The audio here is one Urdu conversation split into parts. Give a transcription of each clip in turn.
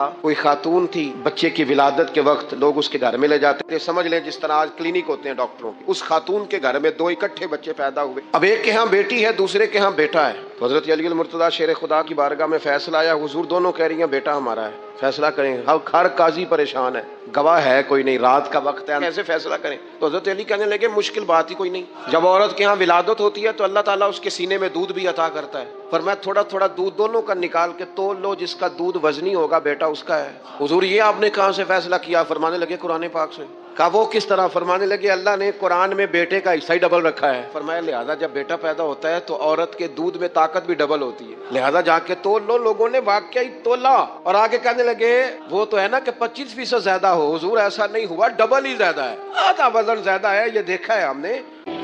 کوئی خاتون تھی، بچے کی ولادت کے وقت لوگ اس کے گھر میں لے جاتے تھے، سمجھ لیں جس طرح آج کلینک ہوتے ہیں ڈاکٹروں کے، اس خاتون کے گھر میں 2 اکٹھے بچے پیدا ہوئے۔ اب ایک کے ہاں بیٹی ہے، دوسرے کے ہاں بیٹا ہے، تو حضرت علی المرتضیٰ شیر خدا کی بارگاہ میں فیصلہ آیا، حضور دونوں کہہ رہی ہیں بیٹا ہمارا ہے، فیصلہ کریں۔ ہر قاضی پریشان ہے، گواہ ہے کوئی نہیں، رات کا وقت ہے، کیسے فیصلہ کریں؟ تو حضرت علی کہنے لگے مشکل بات ہی کوئی نہیں، جب عورت کے ہاں ولادت ہوتی ہے تو اللہ تعالیٰ اس کے سینے میں دودھ بھی عطا کرتا ہے، فرمایا تھوڑا تھوڑا دودھ دونوں کا نکال کے تول لو، جس کا دودھ وزنی ہوگا بیٹا اس کا ہے۔ حضور یہ آپ نے کہاں سے فیصلہ کیا؟ فرمانے لگے قرآن پاک سے۔ کہا وہ کس طرح؟ فرمانے لگے اللہ نے قرآن میں بیٹے کا حصہ ہی ڈبل رکھا ہے، فرمایا لہذا جب بیٹا پیدا ہوتا ہے تو عورت کے دودھ میں طاقت بھی ڈبل ہوتی ہے، لہذا جا کے تول لو۔ لوگوں نے واقعی تولا اور آگے کہنے لگے وہ تو ہے نا کہ 25% زیادہ ہو، حضور ایسا نہیں ہوا، ڈبل ہی زیادہ ہے، آدھا وزن زیادہ ہے، یہ دیکھا ہے ہم نے۔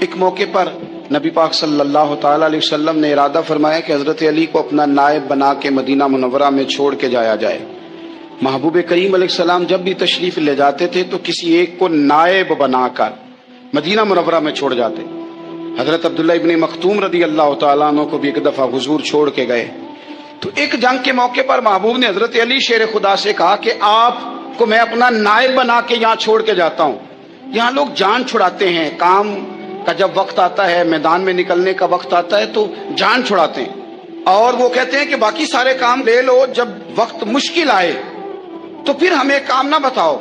ایک موقع پر نبی پاک صلی اللہ تعالی علیہ وسلم نے ارادہ فرمایا کہ حضرت علی کو اپنا نائب بنا کے مدینہ منورہ میں چھوڑ کے جایا جائے۔ محبوب کریم علیہ السلام جب بھی تشریف لے جاتے تھے تو کسی ایک کو نائب بنا کر مدینہ منورہ میں چھوڑ جاتے۔ حضرت عبداللہ ابن مختوم رضی اللہ تعالیٰ عنہ کو بھی ایک دفعہ حضور چھوڑ کے گئے، تو ایک جنگ کے موقع پر محبوب نے حضرت علی شیر خدا سے کہا کہ آپ کو میں اپنا نائب بنا کے یہاں چھوڑ کے جاتا ہوں۔ یہاں لوگ جان چھڑاتے ہیں، کام کا جب وقت آتا ہے، میدان میں نکلنے کا وقت آتا ہے تو جان چھڑاتے ہیں، اور وہ کہتے ہیں کہ باقی سارے کام لے لو، جب وقت مشکل آئے تو پھر ہمیں کام نہ بتاؤ۔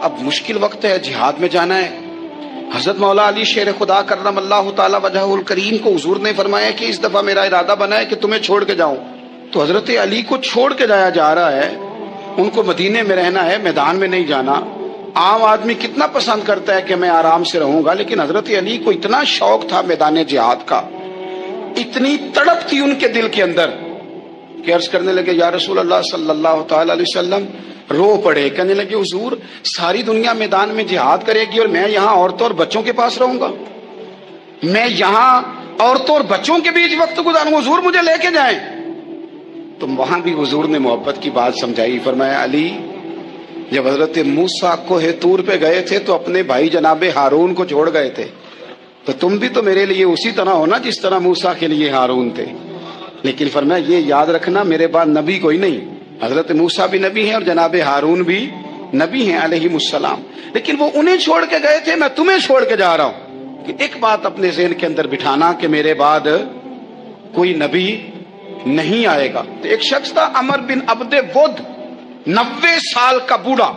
اب مشکل وقت ہے، جہاد میں جانا ہے۔ حضرت مولا علی شیر خدا کرم اللہ تعالی وجہہ الکریم کو حضور نے فرمایا کہ اس دفعہ میرا ارادہ بنا ہے کہ تمہیں چھوڑ کے جاؤں۔ تو حضرت علی کو چھوڑ کے جایا جا رہا ہے، ان کو مدینے میں رہنا ہے، میدان میں نہیں جانا۔ عام آدمی کتنا پسند کرتا ہے کہ میں آرام سے رہوں گا، لیکن حضرت علی کو اتنا شوق تھا میدان جہاد کا، اتنی تڑپ تھی ان کے دل کے اندر کہ عرض کرنے لگے یا رسول اللہ صلی اللہ تعالی علیہ وسلم، رو پڑے، کہنے لگے حضور ساری دنیا میدان میں جہاد کرے گی اور میں یہاں عورتوں اور بچوں کے پاس رہوں گا، میں یہاں عورتوں اور بچوں کے بیچ وقت گزاروں، حضور مجھے لے کے جائیں۔ تو وہاں بھی حضور نے محبت کی بات سمجھائی، فرمایا علی جب حضرت موسیٰ کوہ طور پہ گئے تھے تو اپنے بھائی جناب ہارون کو چھوڑ گئے تھے، تو تم بھی تو میرے لیے اسی طرح ہونا جس طرح موسیٰ کے لیے ہارون تھے، لیکن فرمایا یہ یاد رکھنا میرے بعد نبی کوئی نہیں، حضرت موسیٰ بھی نبی ہیں اور جناب ہارون بھی نبی ہیں علیہ السلام، لیکن وہ انہیں چھوڑ کے گئے تھے، میں تمہیں چھوڑ کے جا رہا ہوں۔ کہ ایک بات اپنے ذہن کے اندر بٹھانا کہ میرے بعد کوئی نبی نہیں آئے گا۔ تو ایک شخص تھا عمر بن عبد ود، 90 سال کا بوڑھا،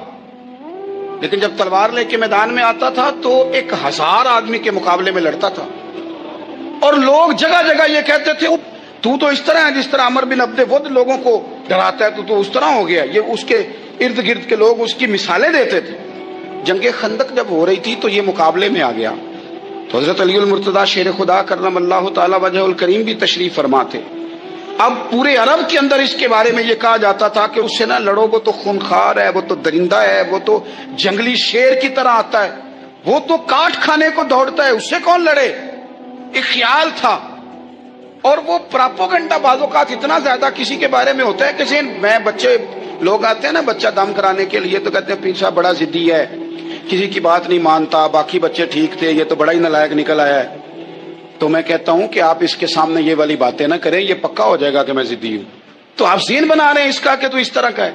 لیکن جب تلوار لے کے میدان میں آتا تھا تو 1000 آدمی کے مقابلے میں لڑتا تھا، اور لوگ جگہ جگہ یہ کہتے تھے تو اس طرح ہے جس طرح عمر بن عبد ود لوگوں کو ڈراتا ہے، تو اس طرح ہو گیا۔ یہ اس کے ارد گرد کے لوگ اس کی مثالیں دیتے تھے۔ جنگ خندق جب ہو رہی تھی تو یہ مقابلے میں آ گیا، تو حضرت علی المرتضیٰ شیر خدا کرم اللہ تعالی وجہ الکریم بھی تشریف فرما تھے۔ اب پورے عرب کے اندر اس کے بارے میں یہ کہا جاتا تھا کہ اس سے نہ لڑو، وہ تو خونخوار ہے، وہ تو درندہ ہے، وہ تو جنگلی شیر کی طرح آتا ہے، وہ تو کاٹ کھانے کو دوڑتا ہے، اس سے کون لڑے؟ ایک خیال تھا، اور وہ پراپوگنڈا بعض اوقات اتنا زیادہ کسی کے بارے میں ہوتا ہے کہ میں بچے لوگ آتے ہیں نا بچہ دم کرانے کے لیے تو کہتے ہیں پیر صاحب بڑا ضدی ہے، کسی کی بات نہیں مانتا، باقی بچے ٹھیک تھے، یہ تو بڑا ہی نالائق نکل آیا ہے۔ تو میں کہتا ہوں کہ آپ اس کے سامنے یہ والی باتیں نہ کریں، یہ پکا ہو جائے گا کہ میں ضدی ہوں۔ تو آپ ذہن بنا رہے ہیں اس کا کہ تو اس طرح کا ہے،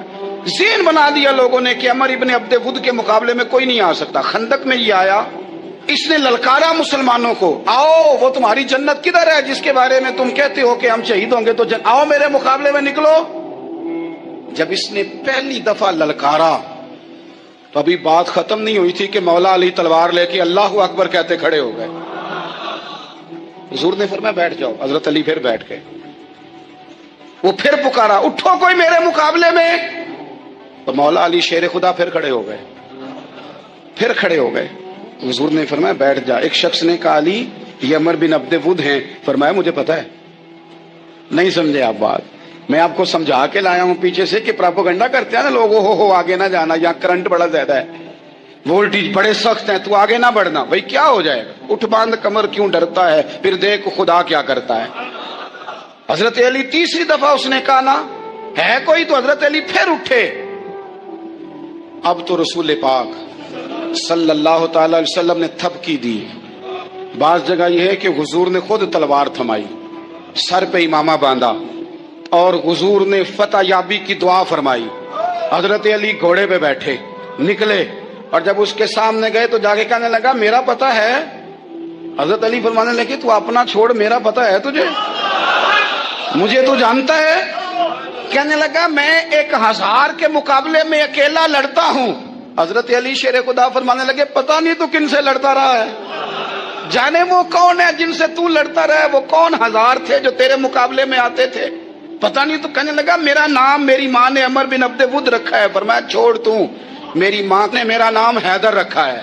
ذہن بنا دیا لوگوں نے کہ عمر ابن عبد ود کے مقابلے میں کوئی نہیں آ سکتا۔ خندق میں یہ آیا، اس نے للکارا مسلمانوں کو، آؤ وہ تمہاری جنت کدھر ہے جس کے بارے میں تم کہتے ہو کہ ہم شہید ہوں گے، تو آؤ میرے مقابلے میں نکلو۔ جب اس نے پہلی دفعہ للکارا تو ابھی بات ختم نہیں ہوئی تھی کہ مولا علی تلوار لے کے اللہ اکبر کہتے کھڑے ہو گئے۔ حضور نے فرمایا بیٹھ جاؤ، حضرت علی پھر بیٹھ گئے۔ وہ پھر پکارا اٹھو کوئی میرے مقابلے میں، تو مولا علی شیر خدا پھر کھڑے ہو گئے، پھر کھڑے ہو گئے۔ حضور نے فرمایا بیٹھ جا۔ ایک شخص نے کہا علی یہ عمر بن عبد ود ہیں، فرمایا مجھے پتا ہے، نہیں سمجھے آپ بات، میں آپ کو سمجھا کے لایا ہوں پیچھے سے کہ پراپوگنڈا کرتے ہیں نا لوگ، ہو آگے نہ جانا، یہاں کرنٹ بڑا زیادہ ہے، وولٹیج بڑے سخت ہیں، تو آگے نہ بڑھنا۔ بھائی کیا ہو جائے گا، اٹھ باندھ کمر کیوں ڈرتا ہے، پھر دیکھ خدا کیا کرتا ہے۔ حضرت علی تیسری دفعہ اس نے کہا نا ہے کوئی، تو حضرت علی پھر اٹھے۔ اب تو رسول پاک صلی اللہ تعالی علیہ وسلم نے تھپکی دی۔ بعض جگہ یہ ہے کہ حضور نے خود تلوار تھمائی، سر پہ امامہ باندھا، اور حضور نے فتح یابی کی دعا فرمائی، حضرت علی گھوڑے پہ بیٹھے نکلے اور جب اس کے سامنے گئے تو جا کے کہنے لگا میرا پتہ ہے. حضرت علی فرمانے لگے تو اپنا چھوڑ، میرا پتہ ہے تجھے؟ مجھے تو جانتا ہے. کہنے لگا میں 1000 کے مقابلے میں اکیلا لڑتا ہوں. حضرت علی شیر خدا فرمانے لگے پتہ نہیں تو کن سے لڑتا رہا ہے، جانے وہ کون ہے جن سے تو لڑتا رہا ہے، وہ کون 1000 تھے جو تیرے مقابلے میں آتے تھے، پتہ نہیں. تو کہنے لگا میرا نام میری ماں نے عمر بن عبد ود رکھا ہے. فرمایا چھوڑ تو، میری ماں نے میرا نام حیدر رکھا ہے.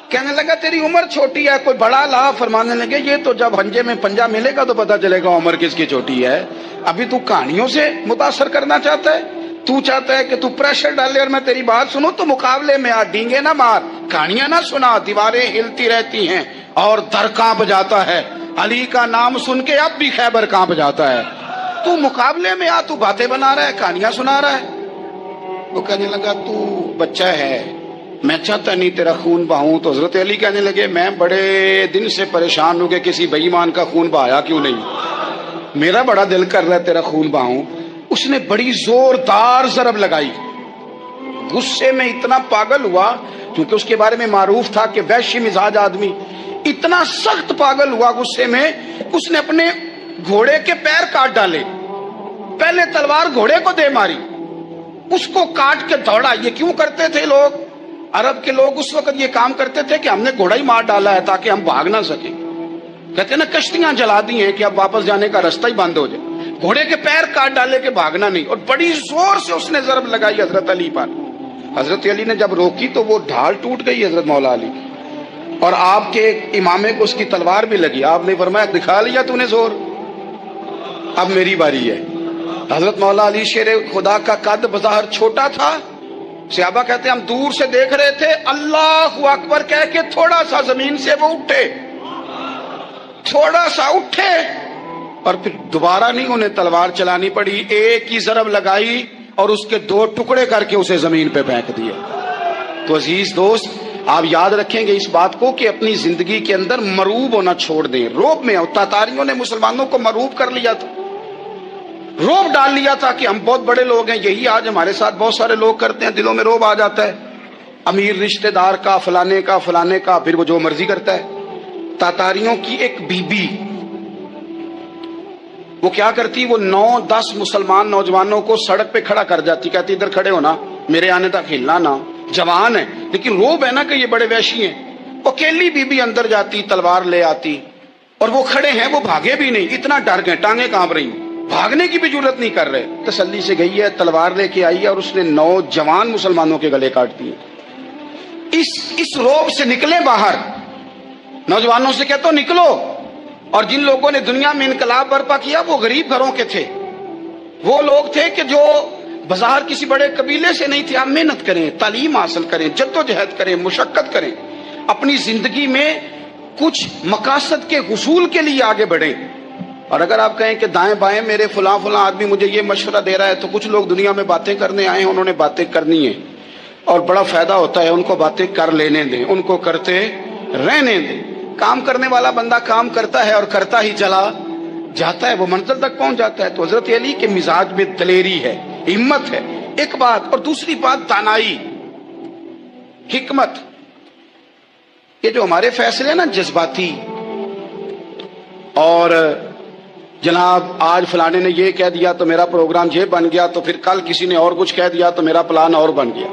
کہنے لگا تیری عمر چھوٹی ہے، کوئی بڑا لا. فرمانے لگے یہ تو جب ہنجے میں پنجہ ملے گا تو پتا چلے گا عمر کس کی چھوٹی ہے. ابھی تو کہانیوں سے متاثر کرنا چاہتا ہے، تو چاہتا ہے کہ تو پریشر ڈالے اور میں تیری بات سنوں. تو مقابلے میں آ، ڈینگے نہ مار، کہانیاں نہ سنا. دیواریں ہلتی رہتی ہیں اور در کانپ جاتا ہے. علی کا نام سن کے اب بھی خیبر کانپ جاتا ہے. تو مقابلے میں آ، تو باتیں بنا رہا ہے، کہانیاں سنا رہا ہے. وہ کہنے لگا تو بچہ ہے، میں چاہتا نہیں تیرا خون بہاؤں. تو حضرت علی کہنے لگے میں بڑے دن سے پریشان ہوں کہ کسی بے ایمان کا خون بہایا کیوں نہیں، میرا بڑا دل کر رہا ہے تیرا خون بہاؤں. اس نے بڑی زوردار ضرب لگائی. غصے میں اتنا پاگل ہوا، کیونکہ اس کے بارے میں معروف تھا کہ وحشی مزاج آدمی، اتنا سخت پاگل ہوا غصے میں، اس نے اپنے گھوڑے کے پیر کاٹ ڈالے. پہلے تلوار گھوڑے کو دے ماری، اس کو کاٹ کے دوڑا. یہ کیوں کرتے تھے لوگ؟ عرب کے لوگ اس وقت یہ کام کرتے تھے کہ ہم نے گھوڑا ہی مار ڈالا ہے تاکہ ہم بھاگ نہ سکیں. کہتے ہیں نا کشتیاں جلا دی ہیں کہ اب واپس جانے کا راستہ ہی بند ہو جائے. گھوڑے کے پیر کاٹ ڈالے کہ بھاگنا نہیں. اور بڑی زور سے اس نے ضرب لگائی حضرت علی پر. حضرت علی نے جب روکی تو وہ ڈھال ٹوٹ گئی حضرت مولا علی، اور آپ کے امامے کو اس کی تلوار بھی لگی. آپ نے فرمایا دکھا لیا تو نے زور، اب میری باری ہے. حضرت مولا علی شیر خدا کا قد بظاہر چھوٹا تھا. صحابہ کہتے ہیں ہم دور سے دیکھ رہے تھے، اللہ اکبر کہہ کے تھوڑا سا زمین سے وہ اٹھے، تھوڑا سا اٹھے، اور پھر دوبارہ نہیں انہیں تلوار چلانی پڑی. ایک ہی ضرب لگائی اور اس کے 2 ٹکڑے کر کے اسے زمین پہ پھینک دیا. تو عزیز دوست آپ یاد رکھیں گے اس بات کو کہ اپنی زندگی کے اندر مروب ہونا چھوڑ دیں. روب میں تاتاریوں نے مسلمانوں کو مروب کر لیا تھا، روب ڈال لیا تھا کہ ہم بہت بڑے لوگ ہیں. یہی آج ہمارے ساتھ بہت سارے لوگ کرتے ہیں، دلوں میں روب آ جاتا ہے، امیر رشتہ دار کا، فلانے کا فلانے کا، پھر وہ جو مرضی کرتا ہے. تاتاریوں کی ایک بی بی وہ کیا کرتی، وہ 9-10 مسلمان نوجوانوں کو سڑک پہ کھڑا کر جاتی، کہتی ادھر کھڑے ہونا، میرے آنے تک ہلنا نہ. جوان ہے لیکن روب ہے نا کہ یہ بڑے وحشی ہیں. اکیلی بی بی اندر جاتی، تلوار لے آتی، اور وہ کھڑے ہیں، وہ بھاگے بھی نہیں، اتنا ڈر گئے، ٹانگیں کانپ رہی، بھاگنے کی بھی جرت نہیں کر رہے. تسلی سے گئی ہے، تلوار لے کے آئی ہے، اور اس نے 9 جوان مسلمانوں کے گلے کاٹ دیے. اس روب سے نکلے باہر. نوجوانوں سے کہتا ہوں نکلو. اور جن لوگوں نے دنیا میں انقلاب برپا کیا وہ غریب گھروں کے تھے، وہ لوگ تھے کہ جو بظاہر کسی بڑے قبیلے سے نہیں تھے. آپ محنت کریں، تعلیم حاصل کریں، جدوجہد کریں، مشقت کریں، اپنی زندگی میں کچھ مقاصد کے حصول کے لیے آگے بڑھیں. اور اگر آپ کہیں کہ دائیں بائیں میرے فلاں آدمی مجھے یہ مشورہ دے رہا ہے، تو کچھ لوگ دنیا میں باتیں کرنے آئے ہیں، انہوں نے باتیں کرنی ہیں اور بڑا فائدہ ہوتا ہے، ان کو باتیں کر لینے دیں، ان کو کرتے رہنے دیں. کام کرنے والا بندہ کام کرتا ہے اور کرتا ہی چلا جاتا ہے، وہ منزل تک پہنچ جاتا ہے. تو حضرت علی کے مزاج میں دلیری ہے، ہمت ہے، ایک بات. اور دوسری بات دانائی، حکمت. یہ جو ہمارے فیصلے نا جذباتی، اور جناب آج فلانے نے یہ کہہ دیا تو میرا پروگرام یہ بن گیا، تو پھر کل کسی نے اور کچھ کہہ دیا تو میرا پلان اور بن گیا.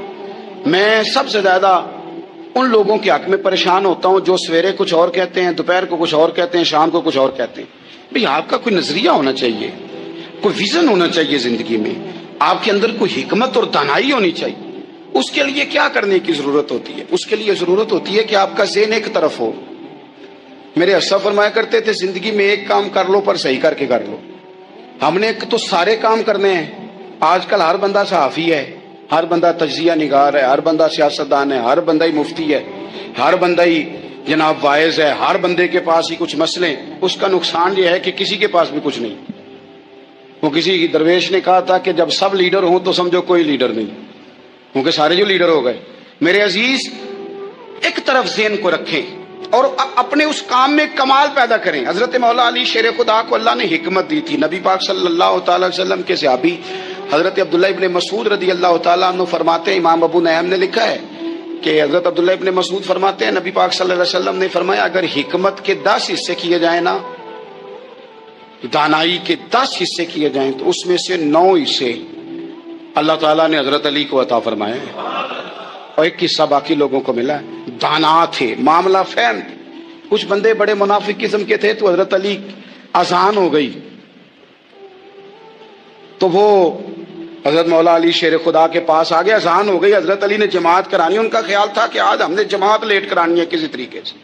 میں سب سے زیادہ ان لوگوں کے حق میں پریشان ہوتا ہوں جو سویرے کچھ اور کہتے ہیں، دوپہر کو کچھ اور کہتے ہیں، شام کو کچھ اور کہتے ہیں. بھئی آپ کا کوئی نظریہ ہونا چاہیے، کوئی ویژن ہونا چاہیے زندگی میں، آپ کے اندر کوئی حکمت اور دانائی ہونی چاہیے. اس کے لیے کیا کرنے کی ضرورت ہوتی ہے؟ اس کے لیے ضرورت ہوتی ہے کہ آپ کا ذہن ایک طرف ہو. میرے اسلاف فرمایا کرتے تھے زندگی میں ایک کام کر لو پر صحیح کر کے کر لو. ہم نے تو سارے کام کرنے ہیں. آج کل ہر بندہ صحافی ہے، ہر بندہ تجزیہ نگار ہے، ہر بندہ سیاستدان ہے، ہر بندہ ہی مفتی ہے، ہر بندہ ہی جناب واعظ ہے، ہر بندے کے پاس ہی کچھ مسئلے. اس کا نقصان یہ ہے کہ کسی کے پاس بھی کچھ نہیں. وہ کسی درویش نے کہا تھا کہ جب سب لیڈر ہوں تو سمجھو کوئی لیڈر نہیں، کیونکہ سارے جو لیڈر ہو گئے. میرے عزیز ایک طرف ذہن کو رکھیں اور اپنے اس کام میں کمال پیدا کریں. حضرت مولا علی شیر خدا کو اللہ نے حکمت دی تھی. نبی پاک صلی اللہ تعالی وسلم کے صحابی حضرت عبداللہ ابن مسعود رضی اللہ تعالیٰ عنہ فرماتے ہیں، امام ابو نعیم نے لکھا ہے کہ حضرت عبداللہ ابن مسعود فرماتے ہیں نبی پاک صلی اللہ علیہ وسلم نے فرمایا اگر حکمت کے 10 حصے کیے جائیں نا، دانائی کے 10 حصے کیے جائیں تو اس میں سے 9 حصے اللہ تعالیٰ نے حضرت علی کو عطا فرمائے اور ایک حصہ باقی لوگوں کو ملا ہے۔ دانا تھے، معاملہ فہم تھے۔ کچھ بندے بڑے منافق قسم کے تھے تو حضرت علی اذان ہو گئی تو وہ حضرت مولا علی شیر خدا کے پاس آ گیا، اذان ہو گئی، حضرت علی نے جماعت کرانی، ان کا خیال تھا کہ آج ہم نے جماعت لیٹ کرانی ہے کسی طریقے سے۔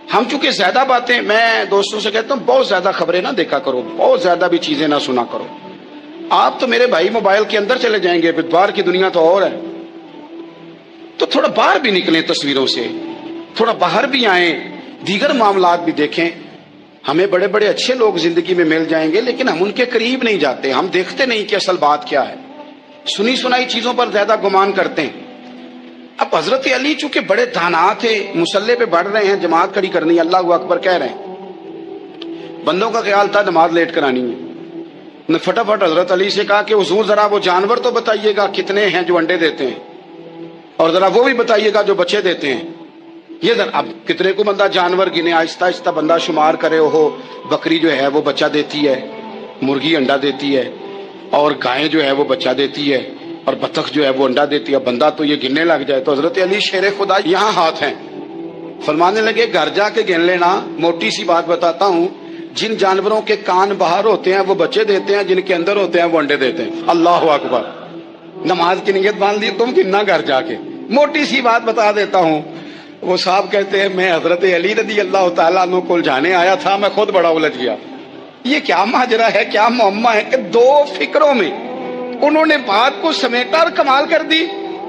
ہم چونکہ زیادہ باتیں، میں دوستوں سے کہتا ہوں بہت زیادہ خبریں نہ دیکھا کرو، بہت زیادہ بھی چیزیں نہ سنا کرو۔ آپ تو میرے بھائی موبائل کے اندر چلے جائیں گے، باہر کی دنیا تو اور ہے، تو تھوڑا باہر بھی نکلیں تصویروں سے، تھوڑا باہر بھی آئیں، دیگر معاملات بھی دیکھیں۔ ہمیں بڑے بڑے اچھے لوگ زندگی میں مل جائیں گے لیکن ہم ان کے قریب نہیں جاتے، ہم دیکھتے نہیں کہ اصل بات کیا ہے، سنی سنائی چیزوں پر زیادہ گمان کرتے ہیں۔ اب حضرت علی چونکہ بڑے دانا تھے، مصلے پہ بڑھ رہے ہیں، جماعت کھڑی کرنی، اللہ اکبر کہہ رہے ہیں، بندوں کا خیال تھا نماز لیٹ کرانی ہے، نے فٹافٹ حضرت علی سے کہا کہ حضور ذرا وہ جانور تو بتائیے گا کتنے ہیں جو انڈے دیتے ہیں، اور ذرا وہ بھی بتائیے گا جو بچے دیتے ہیں۔ یہ اب کتنے کو بندہ جانور گنے، آہستہ آہستہ بندہ شمار کرے، ہو بکری جو ہے وہ بچہ دیتی ہے، مرغی انڈا دیتی ہے، اور گائے جو ہے وہ بچہ دیتی ہے، اور بطخ جو ہے وہ انڈا دیتی ہے، بندہ تو یہ گننے لگ جائے۔ تو حضرت علی شیر خدا یہاں ہاتھ ہیں، فرمانے لگے گھر جا کے گن لینا، موٹی سی بات بتاتا ہوں، جن جانوروں کے کان باہر ہوتے ہیں وہ بچے دیتے ہیں، جن کے اندر ہوتے ہیں وہ انڈے دیتے ہیں۔ اللہ اکبر، نماز کی نیت باندھ لی تم گننا گھر جا کے۔ موٹی سی بات بتا دیتا ہوں، وہ صاحب کہتے ہیں میں حضرت علی رضی اللہ تعالیٰ عنہ کو الجھانے آیا تھا، میں خود بڑا الجھ گیا، یہ کیا ماجرا ہے، کیا معمہ ہے کہ 2 فکروں میں انہوں نے بات کو سمیٹا اور کمال کر دی۔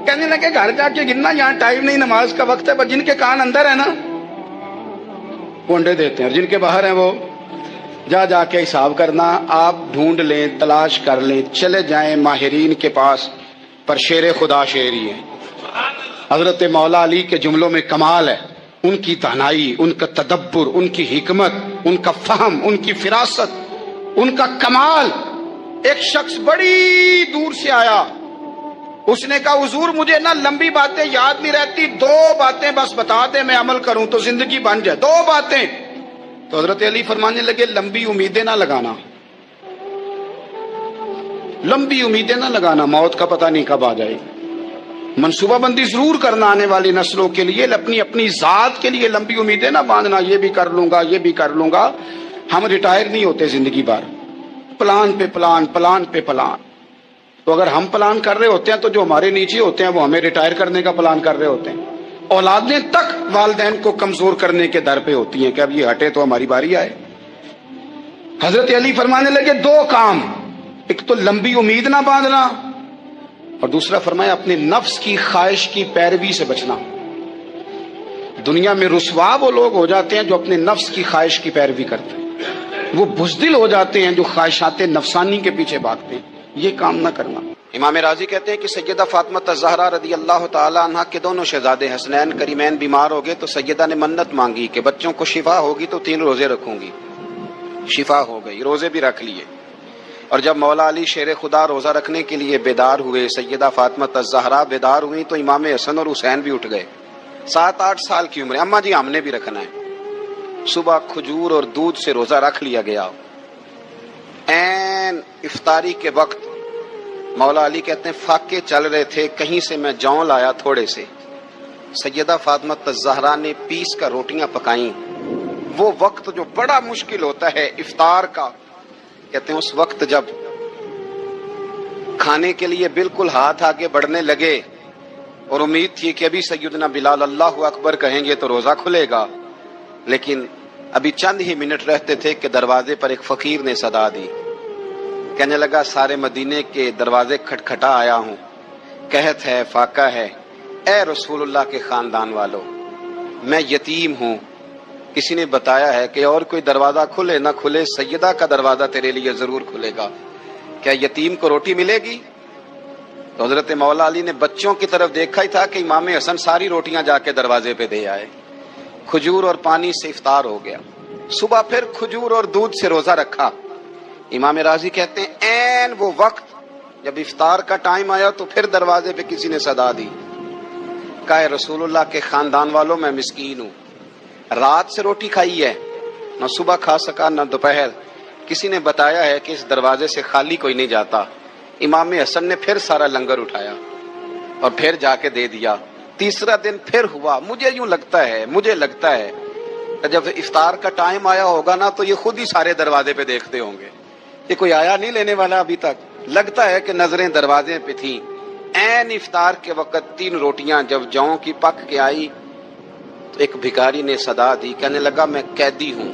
کہنے لگے گھر جا کے گننا، یہاں ٹائم نہیں، نماز کا وقت ہے، بس جن کے کان اندر ہے نا وہ انڈے دیتے ہیں، اور جن کے باہر ہیں وہ جا کے حساب کرنا۔ آپ ڈھونڈ لیں، تلاش کر لیں، چلے جائیں ماہرین کے پاس، پر شیر خدا شیر ہی ہے۔ حضرت مولا علی کے جملوں میں کمال ہے، ان کی دانائی، ان کا تدبر، ان کی حکمت، ان کا فہم، ان کی فراست، ان کا کمال۔ ایک شخص بڑی دور سے آیا، اس نے کہا حضور مجھے نا لمبی باتیں یاد نہیں رہتی، 2 باتیں بس بتا دیں میں عمل کروں تو زندگی بن جائے، 2 باتیں۔ تو حضرت علی فرمانے لگے لمبی امیدیں نہ لگانا، لمبی امیدیں نہ لگانا، موت کا پتہ نہیں کب آ جائے۔ منصوبہ بندی ضرور کرنا آنے والی نسلوں کے لیے، اپنی ذات کے لیے لمبی امیدیں نہ باندھنا، یہ بھی کر لوں گا، یہ بھی کر لوں گا۔ ہم ریٹائر نہیں ہوتے زندگی بھر، پلان پہ پلان، پلان پہ پلان۔ تو اگر ہم پلان کر رہے ہوتے ہیں تو جو ہمارے نیچے ہوتے ہیں وہ ہمیں ریٹائر کرنے کا پلان کر رہے ہوتے ہیں۔ اولادیں تک والدین کو کمزور کرنے کے در پہ ہوتی ہیں کہ اب یہ ہٹے تو ہماری باری آئے۔ حضرت علی فرمانے لگے 2 کام، ایک تو لمبی امید نہ باندھنا، اور دوسرا فرمایا اپنے نفس کی خواہش کی پیروی سے بچنا۔ دنیا میں رسوا وہ لوگ ہو جاتے ہیں جو اپنے نفس کی خواہش کی پیروی کرتے ہیں، وہ بزدل ہو جاتے ہیں جو خواہشات نفسانی کے پیچھے بھاگتے ہیں، یہ کام نہ کرنا۔ امام راضی کہتے ہیں کہ سیدہ فاطمہ الزہرا رضی اللہ تعالی عنہا کے دونوں شہزادے حسنین کریمین بیمار ہو گئے تو سیدہ نے منت مانگی کہ بچوں کو شفا ہوگی تو 3 روزے رکھوں گی۔ شفا ہو گئی، روزے بھی رکھ لیے۔ اور جب مولا علی شیر خدا روزہ رکھنے کے لیے بیدار ہوئے، سیدہ فاطمہ الزہرا بیدار ہوئی تو امام حسن اور حسین بھی اٹھ گئے، 7-8 سال کی عمر، اماں جی ہم نے بھی رکھنا ہے۔ صبح کھجور اور دودھ سے روزہ رکھ لیا گیا۔ عین افطاری کے وقت مولا علی کہتے ہیں فاقے چل رہے تھے، کہیں سے میں جوں لایا تھوڑے سے، سیدہ فاطمہ الزہرا نے پیس کر روٹیاں پکائیں۔ وہ وقت جو بڑا مشکل ہوتا ہے افطار کا، کہتے ہیں اس وقت جب کھانے کے لیے بالکل ہاتھ آگے بڑھنے لگے اور امید تھی کہ ابھی سیدنا بلال اللہ اکبر کہیں گے تو روزہ کھلے گا، لیکن ابھی چند ہی منٹ رہتے تھے کہ دروازے پر ایک فقیر نے صدا دی، کہنے لگا سارے مدینے کے دروازے کھٹکھٹا آیا ہوں، قحط ہے، فاقہ ہے، اے رسول اللہ کے خاندان والو، میں یتیم ہوں، کسی نے بتایا ہے کہ اور کوئی دروازہ کھلے نہ کھلے سیدہ کا دروازہ تیرے لیے ضرور کھلے گا، کیا یتیم کو روٹی ملے گی؟ تو حضرت مولا علی نے بچوں کی طرف دیکھا ہی تھا کہ امام حسن ساری روٹیاں جا کے دروازے پہ دے آئے، کھجور اور پانی سے افطار ہو گیا۔ صبح پھر کھجور اور دودھ سے روزہ رکھا۔ امام راضی کہتے ہیں عین وہ وقت جب افطار کا ٹائم آیا تو پھر دروازے پہ کسی نے صدا دی، کہا رسول اللہ کے خاندان والوں میں مسکین ہوں، رات سے روٹی کھائی ہے، نہ صبح کھا سکا نہ دوپہر، کسی نے بتایا ہے کہ اس دروازے سے خالی کوئی نہیں جاتا۔ امام حسن نے پھر سارا لنگر اٹھایا اور پھر جا کے دے دیا۔ تیسرا دن پھر ہوا، مجھے لگتا ہے جب افطار کا ٹائم آیا ہوگا نا تو یہ خود ہی سارے دروازے پہ دیکھتے ہوں گے، یہ کوئی آیا نہیں لینے والا ابھی تک۔ لگتا ہے کہ نظریں دروازے پہ تھیں۔ عین افطار کے وقت 3 روٹیاں جب جاؤں کی پک کے آئی تو ایک بھکاری نے صدا دی، کہنے لگا میں قیدی ہوں،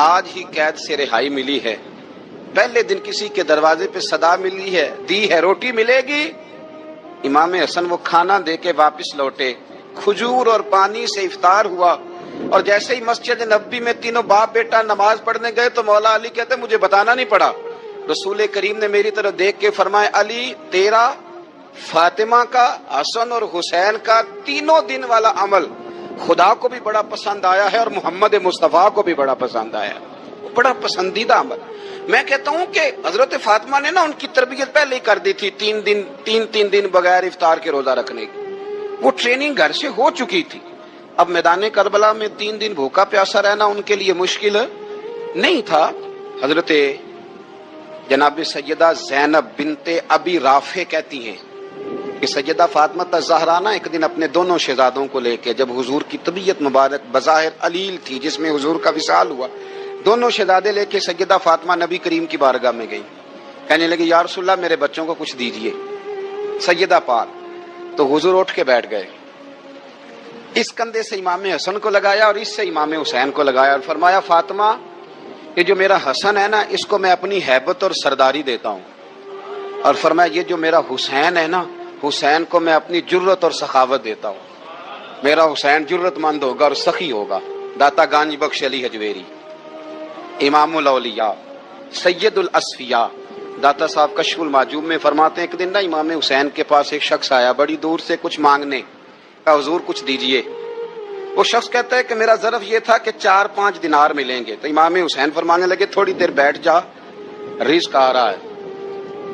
آج ہی قید سے رہائی ملی ہے، پہلے دن کسی کے دروازے پہ صدا ملی ہے، دی ہے روٹی ملے گی۔ امام حسن وہ کھانا دے کے واپس لوٹے، کھجور اور پانی سے افطار ہوا، اور جیسے ہی مسجد نبوی میں تینوں باپ بیٹا نماز پڑھنے گئے تو مولا علی کہتے مجھے بتانا نہیں پڑا، رسول کریم نے میری طرف دیکھ کے فرمایا علی تیرا، فاطمہ کا، حسن اور حسین کا 3 دن والا عمل خدا کو بھی بڑا پسند آیا ہے اور محمد مصطفیٰ کو بھی بڑا پسند آیا ہے، بڑا پسندیدہ عمل۔ میں کہتا ہوں کہ حضرت فاطمہ نے نا ان کی تربیت پہلے ہی کر دی تھی، 3 دن بغیر افطار کے روزہ رکھنے کی، وہ ٹریننگ گھر سے ہو چکی تھی۔ اب میدان کربلا میں 3 دن بھوکا پیاسا رہنا ان کے لیے مشکل نہیں تھا۔ حضرت جناب سیدہ زینب بنت ابی رافع کہتی ہیں کہ سیدہ فاطمہ الزہرا نا ایک دن اپنے دونوں شہزادوں کو لے کے، جب حضور کی طبیعت مبارک بظاہر علیل تھی جس میں حضور کا وصال ہوا، دونوں شہزادے لے کے سیدہ فاطمہ نبی کریم کی بارگاہ میں گئی، کہنے لگی یا رسول اللہ میرے بچوں کو کچھ دیجئے سیدہ پاک۔ تو حضور اٹھ کے بیٹھ گئے، اس کندھے سے امام حسن کو لگایا اور اس سے امام حسین کو لگایا اور فرمایا فاطمہ یہ جو میرا حسن ہے نا اس کو میں اپنی ہیبت اور سرداری دیتا ہوں، اور فرمایا یہ جو میرا حسین ہے نا حسین کو میں اپنی جرت اور سخاوت دیتا ہوں، میرا حسین جرت مند ہوگا اور سخی ہوگا۔ داتا گانج بخش علی حجویری، امام الاولیاء، سید الاصفیاء، داتا صاحب کشف المعجوب میں فرماتے ہیں ایک دن نا امام حسین کے پاس ایک شخص آیا بڑی دور سے کچھ مانگنے، کہا حضور کچھ دیجئے۔ وہ شخص کہتا ہے کہ میرا ظرف یہ تھا کہ 4-5 دینار ملیں گے، تو امام حسین فرمانے لگے تھوڑی دیر بیٹھ جا، رزق آ رہا ہے۔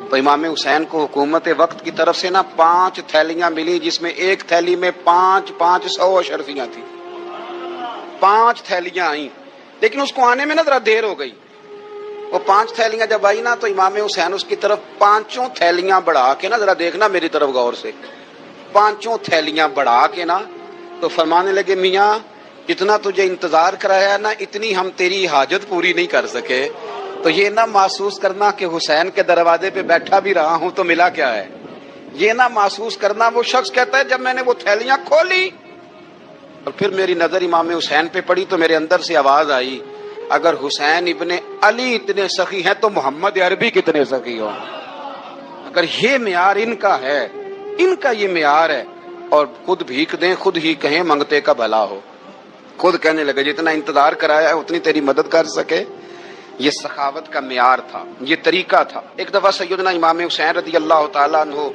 تو امام حسین کو حکومت وقت کی طرف سے نا 5 تھیلیاں ملی، جس میں ایک تھیلی میں 500 اشرفیاں تھیں، 5 تھیلیاں آئیں، لیکن اس کو آنے میں نا ذرا دیر ہو گئی۔ وہ 5 تھیلیاں جب آئی نا تو امام حسین اس کی طرف 5 تھیلیاں بڑھا کے نا، ذرا دیکھنا میری طرف غور سے، 5 تھیلیاں بڑھا کے نا تو فرمانے لگے میاں جتنا تجھے انتظار کرایا نا اتنی ہم تیری حاجت پوری نہیں کر سکے، تو یہ نہ محسوس کرنا کہ حسین کے دروازے پہ بیٹھا بھی رہا ہوں تو ملا کیا ہے، یہ نہ محسوس کرنا۔ وہ شخص کہتا ہے جب میں نے وہ تھیلیاں کھولی اور پھر میری نظر امام حسین پہ پڑی تو میرے اندر سے آواز آئی اگر حسین ابن علی اتنے سخی ہیں تو محمد عربی کتنے سخی ہوں۔ اگر یہ معیار ان کا ہے، ان کا یہ معیار ہے، اور خود بھیک دیں خود ہی کہیں منگتے کا بھلا ہو، خود کہنے لگے جتنا انتظار کرایا ہے اتنی تیری مدد کر سکے۔ یہ سخاوت کا معیار تھا، یہ طریقہ تھا۔ ایک دفعہ سیدنا امام حسین رضی اللہ تعالیٰ عنہ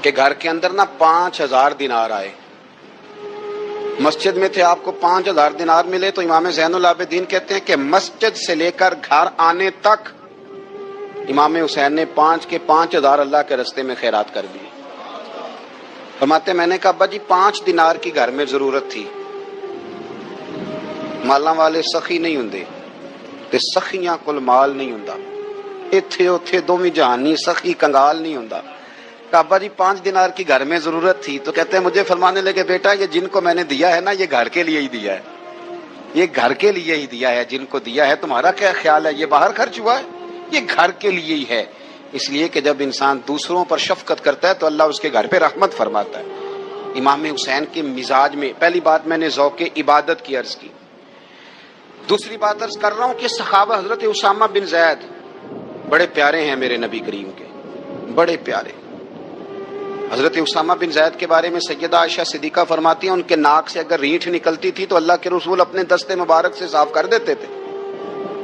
کے گھر کے اندر نا 5000 دینار آئے، مسجد میں تھے، آپ کو 5000 دینار ملے تو امام زین العابدین کہتے ہیں کہ مسجد سے لے کر گھر آنے تک امام حسین نے 5000 اللہ کے رستے میں خیرات کر دی۔ فرماتے میں نے کہا ابا جی 5 دینار کی گھر میں ضرورت تھی، مالاں والے سخی نہیں ہوندے تے سخیاں کول مال نہیں ہوندا، ایتھے اوتھے دوویں جہانی سخی کنگال نہیں ہوندا۔ کہا ابا جی 5 دینار کی گھر میں ضرورت تھی، تو کہتے ہیں مجھے فرمانے لگے بیٹا یہ جن کو میں نے دیا ہے نا یہ گھر کے لیے ہی دیا ہے، یہ گھر کے لیے ہی دیا ہے، جن کو دیا ہے تمہارا کیا خیال ہے یہ باہر خرچ ہوا ہے، یہ گھر کے لیے ہی ہے۔ اس لیے کہ جب انسان دوسروں پر شفقت کرتا ہے تو اللہ اس کے گھر پہ رحمت فرماتا ہے۔ امام حسین کے مزاج میں پہلی بات میں نے ذوق عبادت کی عرض کی، دوسری بات عرض کر رہا ہوں کہ صحابہ حضرت اسامہ بن زید بڑے پیارے ہیں میرے نبی کریم کے، بڑے پیارے۔ حضرت اسامہ بن زید کے بارے میں سیدہ عائشہ صدیقہ فرماتی ہیں ان کے ناک سے اگر رینٹ نکلتی تھی تو اللہ کے رسول اپنے دستے مبارک سے صاف کر دیتے تھے،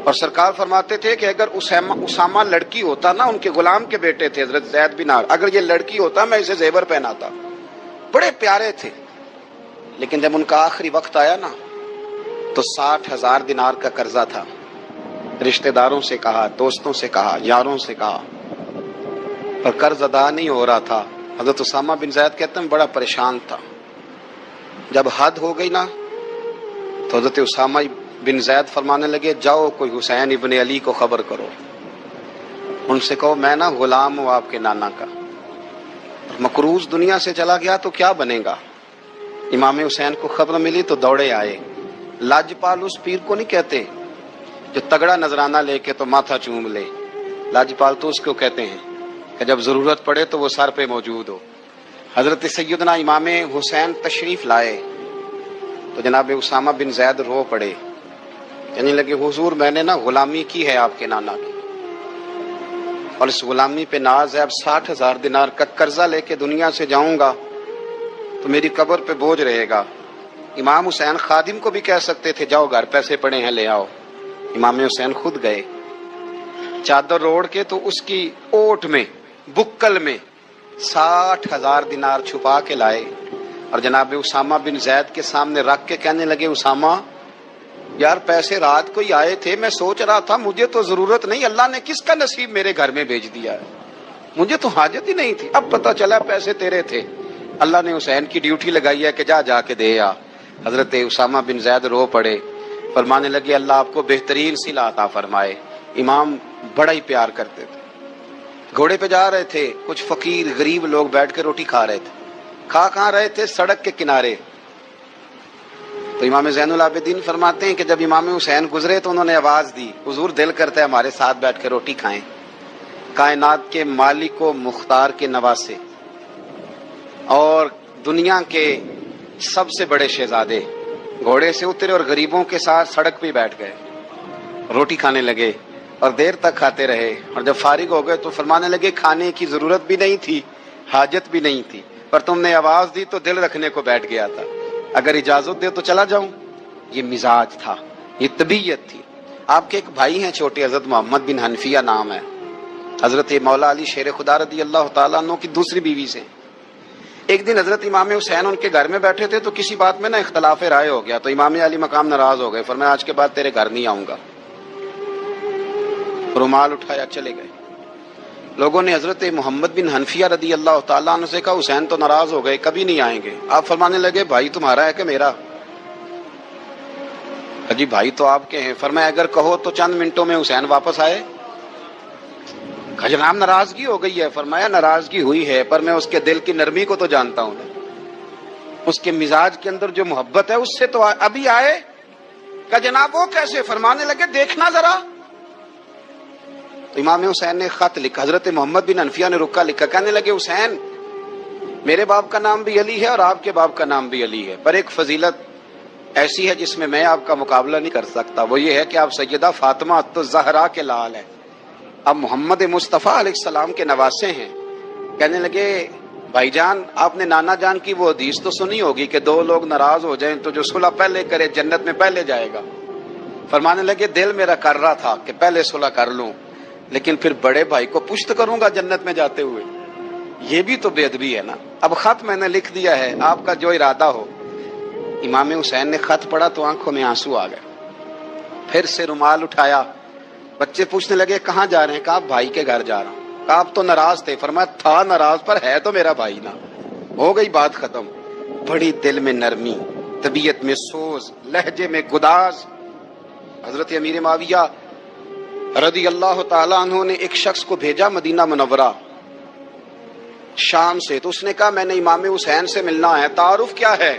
اور سرکار فرماتے تھے کہ اگر اسامہ لڑکی ہوتا نا، ان کے غلام کے بیٹے تھے حضرت زید بن عامر، اگر یہ لڑکی ہوتا میں اسے زیور پہناتا۔ بڑے پیارے تھے، لیکن جب ان کا آخری وقت آیا نا تو 60,000 دینار کا قرضہ تھا، رشتہ داروں سے کہا، دوستوں سے کہا، یاروں سے کہا، پر قرض ادا نہیں ہو رہا تھا۔ حضرت اسامہ بن زید کہتے ہیں بڑا پریشان تھا۔ جب حد ہو گئی نا تو حضرت اسامہ بن زید فرمانے لگے جاؤ کوئی حسین ابن علی کو خبر کرو، ان سے کہو میں نا غلام ہوں آپ کے نانا کا، مقروض دنیا سے چلا گیا تو کیا بنے گا۔ امام حسین کو خبر ملی تو دوڑے آئے۔ لاجپال اس پیر کو نہیں کہتے جو تگڑا نذرانہ لے کے تو ماتھا چوم لے، لاجپال تو اس کو کہتے ہیں کہ جب ضرورت پڑے تو وہ سر پہ موجود ہو۔ حضرت سیدنا امام حسین تشریف لائے تو جناب اسامہ بن زید رو پڑے، کہنے لگے حضور میں نے نا غلامی کی ہے آپ کے نانا کی، اور اس غلامی پہ ناز ہے، اب 60,000 دینار کا قرضہ لے کے دنیا سے جاؤں گا تو میری قبر پہ بوجھ رہے گا۔ امام حسین خادم کو بھی کہہ سکتے تھے جاؤ گھر پیسے پڑے ہیں لے آؤ، امام حسین خود گئے، چادر اوڑھ کے تو اس کی اوٹ میں بکل میں 60,000 دینار چھپا کے لائے اور جناب اسامہ بن زید کے سامنے رکھ کے کہنے لگے اسامہ یار پیسے رات کو ہی آئے تھے، میں سوچ رہا تھا مجھے تو ضرورت نہیں، اللہ نے کس کا نصیب میرے گھر میں بھیج دیا ہے، مجھے تو حاجت ہی نہیں تھی، اب پتہ چلا پیسے تیرے تھے، اللہ نے حسین کی ڈیوٹی لگائی ہے کہ جا کے دے آ۔ حضرت اسامہ بن زید رو پڑے، فرمانے لگے اللہ آپ کو بہترین صلہ عطا فرمائے۔ امام بڑا ہی پیار کرتے تھے، گھوڑے پہ جا رہے تھے، کچھ فقیر غریب لوگ بیٹھ کے روٹی کھا رہے تھے، کہاں رہے تھے؟ سڑک کے کنارے۔ تو امام زین العابدین فرماتے ہیں کہ جب امام حسین گزرے تو انہوں نے آواز دی حضور دل کرتا ہے ہمارے ساتھ بیٹھ کے روٹی کھائیں۔ کائنات کے مالک و مختار کے نواسے اور دنیا کے سب سے بڑے شہزادے گھوڑے سے اترے اور غریبوں کے ساتھ سڑک پہ بیٹھ گئے، روٹی کھانے لگے اور دیر تک کھاتے رہے، اور جب فارغ ہو گئے تو فرمانے لگے کھانے کی ضرورت بھی نہیں تھی، حاجت بھی نہیں تھی، پر تم نے آواز دی تو دل رکھنے کو بیٹھ گیا تھا، اگر اجازت دے تو چلا جاؤں۔ یہ مزاج تھا، یہ طبیعت تھی۔ آپ کے ایک بھائی ہیں چھوٹے، حضرت محمد بن حنفیہ نام ہے، حضرت مولا علی شیر خدا رضی اللہ تعالیٰ عنہ کی دوسری بیوی سے۔ ایک دن حضرت امام حسین ان کے گھر میں بیٹھے تھے تو کسی بات میں نا اختلاف رائے ہو گیا، تو امام علی مقام ناراض ہو گئے، فرمایا آج کے بعد تیرے گھر نہیں آؤں گا، رومال اٹھایا چلے گئے۔ لوگوں نے حضرت محمد بن حنفیہ رضی اللہ تعالیٰ عنہ سے کہا حسین تو ناراض ہو گئے، کبھی نہیں آئیں گے۔ آپ فرمانے لگے بھائی تمہارا ہے کہ میرا؟ جی بھائی تو آپ کے ہیں۔ فرمایا اگر کہو تو چند منٹوں میں حسین واپس آئے۔ جناب ناراضگی ہو گئی ہے۔ فرمایا ناراضگی ہوئی ہے پر میں اس کے دل کی نرمی کو تو جانتا ہوں، اس کے مزاج کے اندر جو محبت ہے اس سے تو ابھی آئے۔ کہ جناب وہ کیسے؟ فرمانے لگے دیکھنا ذرا۔ تو امام حسین نے خط لکھا، حضرت محمد بن حنفیہ نے رکا لکھا، کہنے لگے حسین میرے باپ کا نام بھی علی ہے اور آپ کے باپ کا نام بھی علی ہے، پر ایک فضیلت ایسی ہے جس میں آپ کا مقابلہ نہیں کر سکتا، وہ یہ ہے کہ آپ سیدہ فاطمہ الزہرا کے لال ہیں، اب محمد مصطفیٰ علیہ السلام کے نواسے ہیں۔ کہنے لگے بھائی جان آپ نے نانا جان کی وہ حدیث تو سنی ہوگی کہ دو لوگ ناراض ہو جائیں تو جو صلح پہلے کرے جنت میں پہلے جائے گا۔ فرمانے لگے دل میرا کر رہا تھا کہ پہلے صلح کر لوں، لیکن پھر بڑے بھائی کو پشت کروں گا جنت میں جاتے ہوئے، یہ بھی تو بے ادبی ہے نا۔ اب خط میں نے لکھ دیا ہے، آپ کا جو ارادہ ہو۔ امام حسین نے خط پڑھا تو آنکھوں میں آنسو آ گئے، پھر سے رومال اٹھایا۔ بچے پوچھنے لگے کہاں جا رہے ہیں؟ کہا بھائی کے گھر جا رہا ہوں۔ کہا آپ تو ناراض تھے؟ فرمایا تھا ناراض پر ہے تو میرا بھائی نا، ہو گئی بات ختم۔ بڑی دل میں نرمی، طبیعت میں سوز، لہجے میں گداز۔ حضرت امیر معاویہ رضی اللہ تعالیٰ عنہ نے ایک شخص کو بھیجا مدینہ منورہ شام سے، تو اس نے کہا میں نے امام حسین سے ملنا ہے، تعارف کیا ہے؟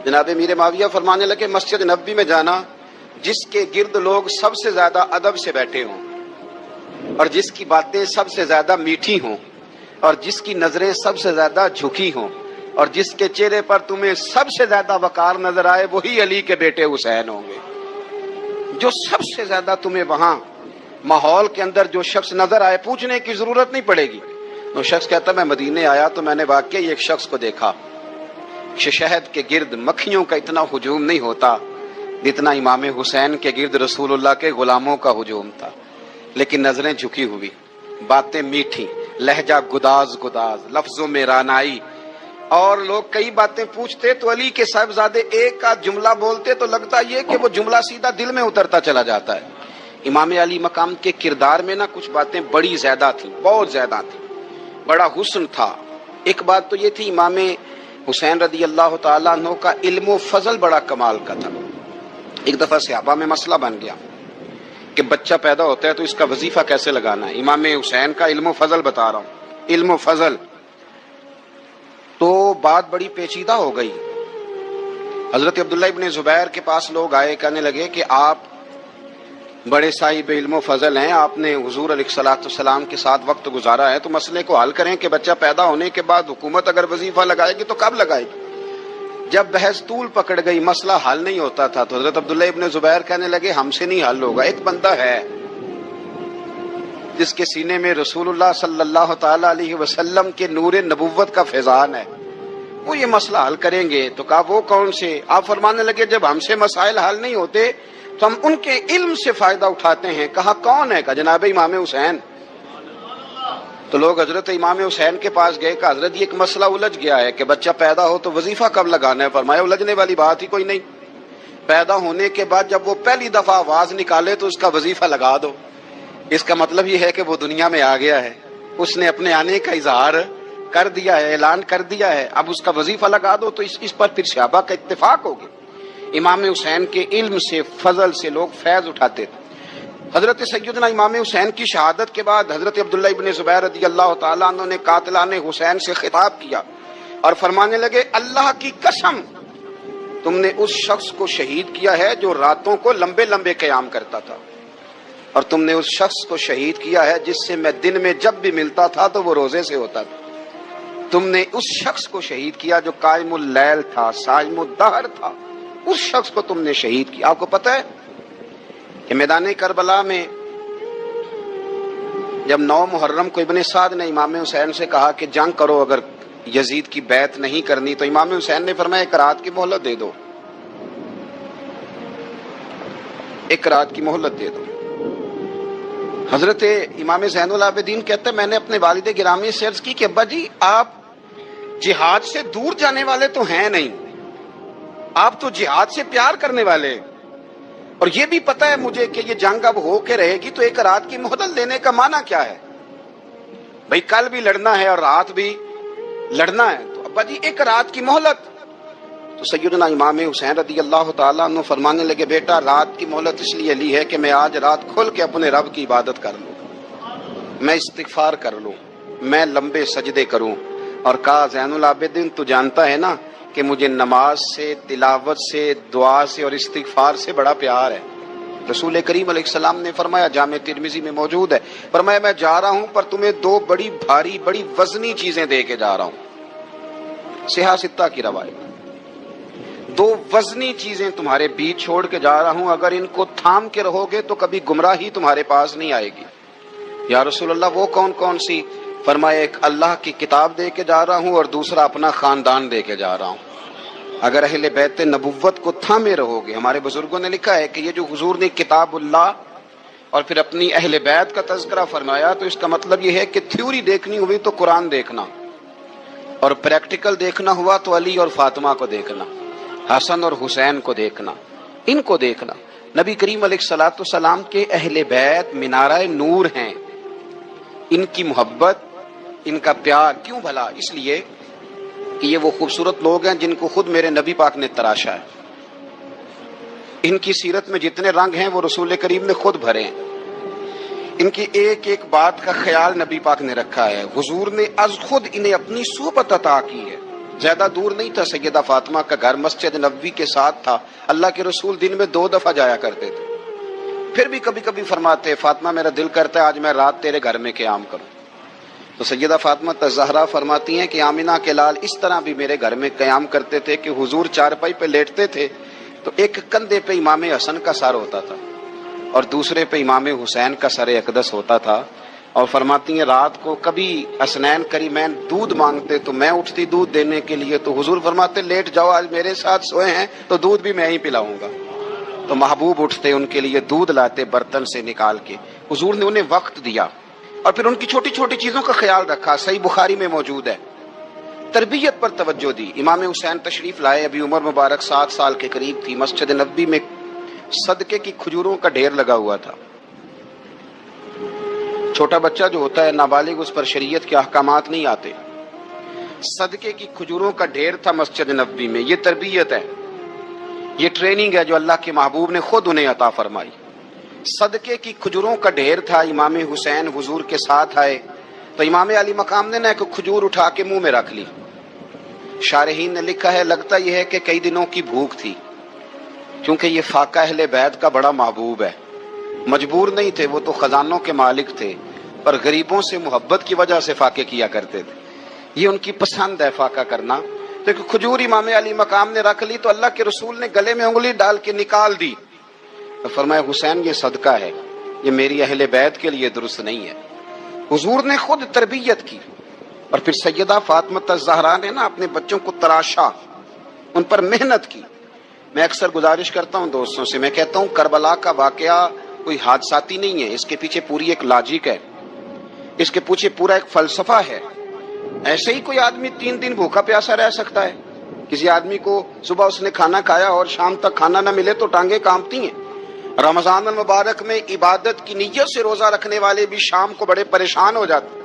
جناب امیر معاویہ فرمانے لگے مسجد نبوی میں جانا جس کے گرد لوگ سب سے زیادہ ادب سے بیٹھے ہوں اور جس کی باتیں سب سے زیادہ میٹھی ہوں اور جس کی نظریں سب سے زیادہ جھکی ہوں اور جس کے چہرے پر تمہیں سب سے زیادہ وقار نظر آئے وہی علی کے بیٹے حسین ہوں گے۔ جو سب سے زیادہ تمہیں وہاں ماحول کے اندر جو شخص نظر آئے پوچھنے کی ضرورت نہیں پڑے گی۔ وہ شخص کہتا میں مدینے آیا تو میں نے واقعی ایک شخص کو دیکھا، شہد کے گرد مکھیوں کا اتنا ہجوم نہیں ہوتا جتنا امام حسین کے گرد رسول اللہ کے غلاموں کا ہجوم تھا، لیکن نظریں جھکی ہوئی، باتیں میٹھی، لہجہ گداز گداز، لفظوں میں رانائی، اور لوگ کئی باتیں پوچھتے تو علی کے صاحبزادے ایک کا جملہ بولتے تو لگتا یہ کہ وہ جملہ سیدھا دل میں اترتا چلا جاتا ہے. امام علی مقام کے کردار میں نا کچھ باتیں بڑی زیادہ تھیں، بہت زیادہ تھیں، بڑا حسن تھا. ایک بات تو یہ تھی امام حسین رضی اللہ تعالیٰ عنہ کا علم و فضل بڑا کمال کا تھا. ایک دفعہ صحابہ میں مسئلہ بن گیا کہ بچہ پیدا ہوتا ہے تو اس کا وظیفہ کیسے لگانا ہے. امام حسین کا علم و فضل بتا رہا ہوں، علم و فضل. تو بات بڑی پیچیدہ ہو گئی. حضرت عبداللہ ابن زبیر کے پاس لوگ آئے، کہنے لگے کہ آپ بڑے صاحب علم و فضل ہیں، آپ نے حضور علیہ الصلوۃ والسلام کے ساتھ وقت گزارا ہے، تو مسئلے کو حل کریں کہ بچہ پیدا ہونے کے بعد حکومت اگر وظیفہ لگائے گی تو کب لگائے گی. جب بحث طول پکڑ گئی، مسئلہ حل نہیں ہوتا تھا، تو حضرت عبداللہ ابن زبیر کہنے لگے ہم سے نہیں حل ہوگا. ایک بندہ ہے جس کے سینے میں رسول اللہ صلی اللہ تعالی علیہ وسلم کے نور نبوت کا فیضان ہے، وہ یہ مسئلہ حل کریں گے. تو کہا وہ کون سے؟ آپ فرمانے لگے جب ہم سے مسائل حل نہیں ہوتے تو ہم ان کے علم سے فائدہ اٹھاتے ہیں. کہا کون ہے؟ کہا جناب امام حسین. تو لوگ حضرت امام حسین کے پاس گئے، کہ حضرت یہ ایک مسئلہ الجھ گیا ہے کہ بچہ پیدا ہو تو وظیفہ کب لگانا ہے. فرمایا الجھنے والی بات ہی کوئی نہیں، پیدا ہونے کے بعد جب وہ پہلی دفعہ آواز نکالے تو اس کا وظیفہ لگا دو. اس کا مطلب یہ ہے کہ وہ دنیا میں آ گیا ہے، اس نے اپنے آنے کا اظہار کر دیا ہے، اعلان کر دیا ہے، اب اس کا وظیفہ لگا دو. تو اس پر پھر صحابہ کا اتفاق ہو گیا. امام حسین کے علم سے، فضل سے لوگ فیض اٹھاتے تھے. حضرت سیدنا امام حسین کی شہادت کے بعد حضرت عبداللہ ابن زبیر رضی اللہ تعالیٰ عنہ نے قاتلان حسین سے خطاب کیا اور فرمانے لگے اللہ کی قسم تم نے اس شخص کو شہید کیا ہے جو راتوں کو لمبے لمبے قیام کرتا تھا، اور تم نے اس شخص کو شہید کیا ہے جس سے میں دن میں جب بھی ملتا تھا تو وہ روزے سے ہوتا تھا. تم نے اس شخص کو شہید کیا جو قائم اللیل تھا، صائم الدہر تھا، اس شخص کو تم نے شہید کیا. آپ کو پتہ ہے کہ میدان کربلا میں جب 9 محرم کو ابن سعد نے امام حسین سے کہا کہ جنگ کرو اگر یزید کی بیعت نہیں کرنی، تو امام حسین نے فرمایا ایک رات کی مہلت دے دو، ایک رات کی مہلت دے دو. حضرت امام زین العابدین کہتے ہیں میں نے اپنے والد گرامی سے عرض کی کہ ابا جی آپ جہاد سے دور جانے والے تو ہیں نہیں، آپ تو جہاد سے پیار کرنے والے، اور یہ بھی پتہ ہے مجھے کہ یہ جنگ اب ہو کے رہے گی، تو ایک رات کی مہلت لینے کا معنی کیا ہے؟ بھئی کل بھی لڑنا ہے اور رات بھی لڑنا ہے، تو ابا جی ایک رات کی مہلت. تو سیدنا امام حسین رضی اللہ تعالیٰ عنہ فرمانے لگے بیٹا رات کی مہلت اس لیے لی ہے کہ میں آج رات کھل کے اپنے رب کی عبادت کر لوں، میں استغفار کر لوں، میں لمبے سجدے کروں. اور کہا زین العابدین تو جانتا ہے نا کہ مجھے نماز سے، تلاوت سے، دعا سے اور استغفار سے بڑا پیار ہے. رسول کریم علیہ السلام نے فرمایا، جامع ترمذی میں موجود ہے، فرمایا میں جا رہا ہوں پر تمہیں 2 بڑی بھاری بڑی وزنی چیزیں دے کے جا رہا ہوں. صحیح ستہ کی روایت، 2 وزنی چیزیں تمہارے بیچ چھوڑ کے جا رہا ہوں، اگر ان کو تھام کے رہو گے تو کبھی گمراہی تمہارے پاس نہیں آئے گی. یا رسول اللہ وہ کون کون سی؟ فرمایا ایک اللہ کی کتاب دے کے جا رہا ہوں اور دوسرا اپنا خاندان دے کے جا رہا ہوں. اگر اہل بیت نبوت کو تھامے رہو گے، ہمارے بزرگوں نے لکھا ہے کہ یہ جو حضور نے کتاب اللہ اور پھر اپنی اہل بیت کا تذکرہ فرمایا، تو اس کا مطلب یہ ہے کہ تھیوری دیکھنی ہوئی تو قرآن دیکھنا، اور پریکٹیکل دیکھنا ہوا تو علی اور فاطمہ کو دیکھنا، حسن اور حسین کو دیکھنا، ان کو دیکھنا. نبی کریم علیہ الصلوۃ والسلام کے اہل بیت مینارہ نور ہیں، ان کی محبت، ان کا پیار کیوں بھلا؟ اس لیے کہ یہ وہ خوبصورت لوگ ہیں جن کو خود میرے نبی پاک نے تراشا ہے. ان کی سیرت میں جتنے رنگ ہیں وہ رسول کریم نے خود بھرے ہیں. ان کی ایک ایک بات کا خیال نبی پاک نے رکھا ہے. حضور نے از خود انہیں اپنی صحبت عطا کی ہے. زیادہ دور نہیں تھا، سیدہ فاطمہ کا گھر مسجد نبوی کے ساتھ تھا. اللہ کے رسول دن میں 2 دفعہ جایا کرتے تھے. پھر بھی کبھی کبھی فرماتے فاطمہ میرا دل کرتا ہے آج میں رات تیرے گھر میں قیام کروں. تو سیدہ فاطمہ الزہرا فرماتی ہیں کہ آمنہ کے لال اس طرح بھی میرے گھر میں قیام کرتے تھے کہ حضور چارپائی پہ لیٹتے تھے تو ایک کندھے پہ امام حسن کا سر ہوتا تھا اور دوسرے پہ امام حسین کا سر اقدس ہوتا تھا. اور فرماتی ہیں رات کو کبھی حسنین کریمین دودھ مانگتے تو میں اٹھتی دودھ دینے کے لیے، تو حضور فرماتے لیٹ جاؤ آج میرے ساتھ سوئے ہیں تو دودھ بھی میں ہی پلاؤں گا. تو محبوب اٹھتے ان کے لیے دودھ لاتے برتن سے نکال کے. حضور نے انہیں وقت دیا اور پھر ان کی چھوٹی چھوٹی چیزوں کا خیال رکھا. صحیح بخاری میں موجود ہے تربیت پر توجہ دی. امام حسین تشریف لائے, ابھی عمر مبارک 7 سال کے قریب تھی. مسجد نبوی میں صدقے کی کھجوروں کا ڈھیر لگا ہوا تھا. چھوٹا بچہ جو ہوتا ہے نابالغ, اس پر شریعت کے احکامات نہیں آتے. صدقے کی کھجوروں کا ڈھیر تھا مسجد نبوی میں. یہ تربیت ہے, یہ ٹریننگ ہے جو اللہ کے محبوب نے خود انہیں عطا فرمائی. صدقے کی کھجوروں کا ڈھیر تھا. امام حسین حضور کے ساتھ آئے تو امام علی مقام نے نہ ایک کھجور اٹھا کے منہ میں رکھ لی. شارحین نے لکھا ہے لگتا یہ ہے کہ کئی دنوں کی بھوک تھی, کیونکہ یہ فاقہ اہل بیت کا بڑا محبوب ہے. مجبور نہیں تھے, وہ تو خزانوں کے مالک تھے, پر غریبوں سے محبت کی وجہ سے فاقے کیا کرتے تھے. یہ ان کی پسند ہے فاقہ کرنا. تو ایک کھجور امام علی مقام نے رکھ لی تو اللہ کے رسول نے گلے میں انگلی ڈال کے نکال دی. تو فرمایا حسین یہ صدقہ ہے, یہ میری اہل بیت کے لیے درست نہیں ہے. حضور نے خود تربیت کی. اور پھر سیدہ فاطمہ الزہرا نے نا اپنے بچوں کو تراشا, ان پر محنت کی. میں اکثر گزارش کرتا ہوں دوستوں سے, میں کہتا ہوں کربلا کا واقعہ کوئی حادثاتی نہیں ہے, اس کے پیچھے پوری ایک لاجک ہے, اس کے پیچھے پورا ایک فلسفہ ہے. ایسے ہی کوئی آدمی 3 دن بھوکا پیاسا رہ سکتا ہے؟ کسی آدمی کو صبح اس نے کھانا کھایا اور شام تک کھانا نہ ملے تو ٹانگیں کانپتی ہیں. رمضان المبارک میں عبادت کی نیت سے روزہ رکھنے والے بھی شام کو بڑے پریشان ہو جاتے,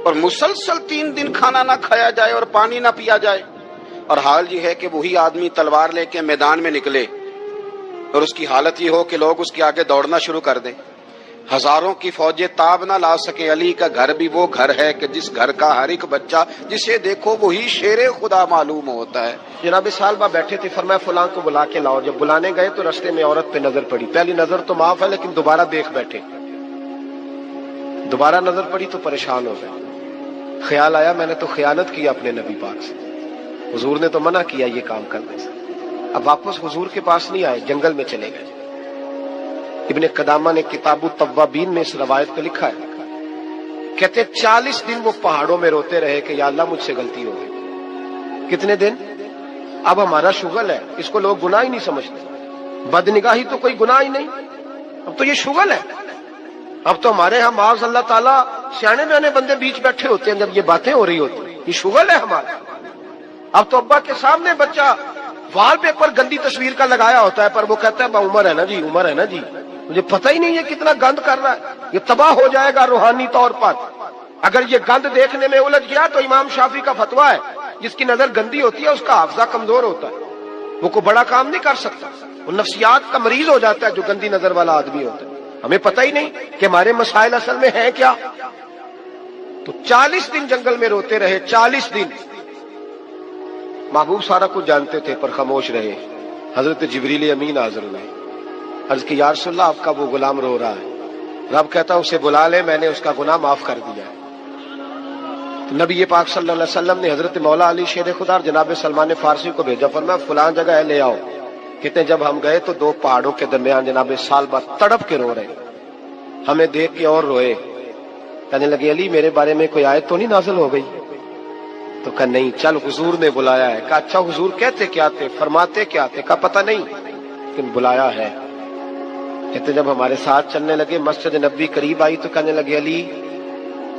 اور مسلسل 3 دن کھانا نہ کھایا جائے اور پانی نہ پیا جائے. اور حال یہ ہے کہ وہی آدمی تلوار لے کے میدان میں نکلے اور اس کی حالت یہ ہو کہ لوگ اس کے آگے دوڑنا شروع کر دیں. ہزاروں کی فوجیں تاب نہ لا سکے. علی کا گھر بھی وہ گھر ہے کہ جس گھر کا ہر ایک بچہ جسے دیکھو وہی شیر خدا معلوم ہوتا ہے. جناب سالبہ بیٹھے تھے, فرمایا فلاں کو بلا کے لاؤ. جب بلانے گئے تو رستے میں عورت پہ نظر پڑی. پہلی نظر تو معاف ہے, لیکن دوبارہ دیکھ بیٹھے. دوبارہ نظر پڑی تو پریشان ہو گئے. خیال آیا میں نے تو خیانت کی اپنے نبی پاک سے. حضور نے تو منع کیا یہ کام کرنے سے. اب واپس حضور کے پاس نہیں آئے, جنگل میں چلے گئے. ابن قدامہ نے کتاب التوابین میں اس روایت کو لکھا ہے, کہتے 40 دن وہ پہاڑوں میں روتے رہے کہ یا اللہ مجھ سے غلطی ہو گئی. کتنے دن؟ اب ہمارا شغل ہے, اس کو لوگ گناہ ہی نہیں سمجھتے. بدنگاہی تو کوئی گناہ ہی نہیں, اب تو یہ شغل ہے. اب تو ہمارے ہاں معاذ اللہ تعالیٰ سیانے بیانے بندے بیچ بیٹھے ہوتے ہیں جب یہ باتیں ہو رہی ہوتی ہیں. یہ شغل ہے ہمارا. اب تو ابا کے سامنے بچہ وال پیپر گندی تصویر کا لگایا ہوتا ہے, پر وہ کہتا ہے عمر ہے نا جی, عمر ہے نا جی. مجھے پتہ ہی نہیں ہے کتنا گند کر رہا ہے. یہ تباہ ہو جائے گا روحانی طور پر. اگر یہ گند دیکھنے میں الجھ گیا تو امام شافعی کا فتویٰ ہے جس کی نظر گندی ہوتی ہے اس کا حافظہ کمزور ہوتا ہے, وہ کوئی بڑا کام نہیں کر سکتا, وہ نفسیات کا مریض ہو جاتا ہے جو گندی نظر والا آدمی ہوتا ہے. ہمیں پتہ ہی نہیں کہ ہمارے مسائل اصل میں ہیں کیا. تو 40 دن جنگل میں روتے رہے. 40 دن محبوب سارا کچھ جانتے تھے پر خاموش رہے. حضرت جبریل امین حاضر ہوئے, عرض کی یا رسول اللہ آپ کا وہ غلام رو رہا ہے. رب کہتا اسے بلا لے, میں نے اس کا گناہ معاف کر دیا ہے. تو نبی پاک صلی اللہ علیہ وسلم نے حضرت مولا علی شیر خدا اور جناب سلمان فارسی کو بھیجا, فرمایا فلاں جگہ ہے لے آؤ. کہتے ہیں جب ہم گئے تو 2 پہاڑوں کے درمیان جناب سالبہ تڑپ کے رو رہے, ہمیں دیکھ کے اور روئے. کہنے لگے علی میرے بارے میں کوئی آیت تو نہیں نازل ہو گئی؟ تو کہا نہیں, چل حضور نے بلایا ہے. کہا اچھا حضور کہتے کیا تھے, فرماتے کیا تھے؟ کہا پتہ نہیں لیکن بلایا ہے. کہتے جب ہمارے ساتھ چلنے لگے مسجد نبوی قریب آئی تو کہنے لگے علی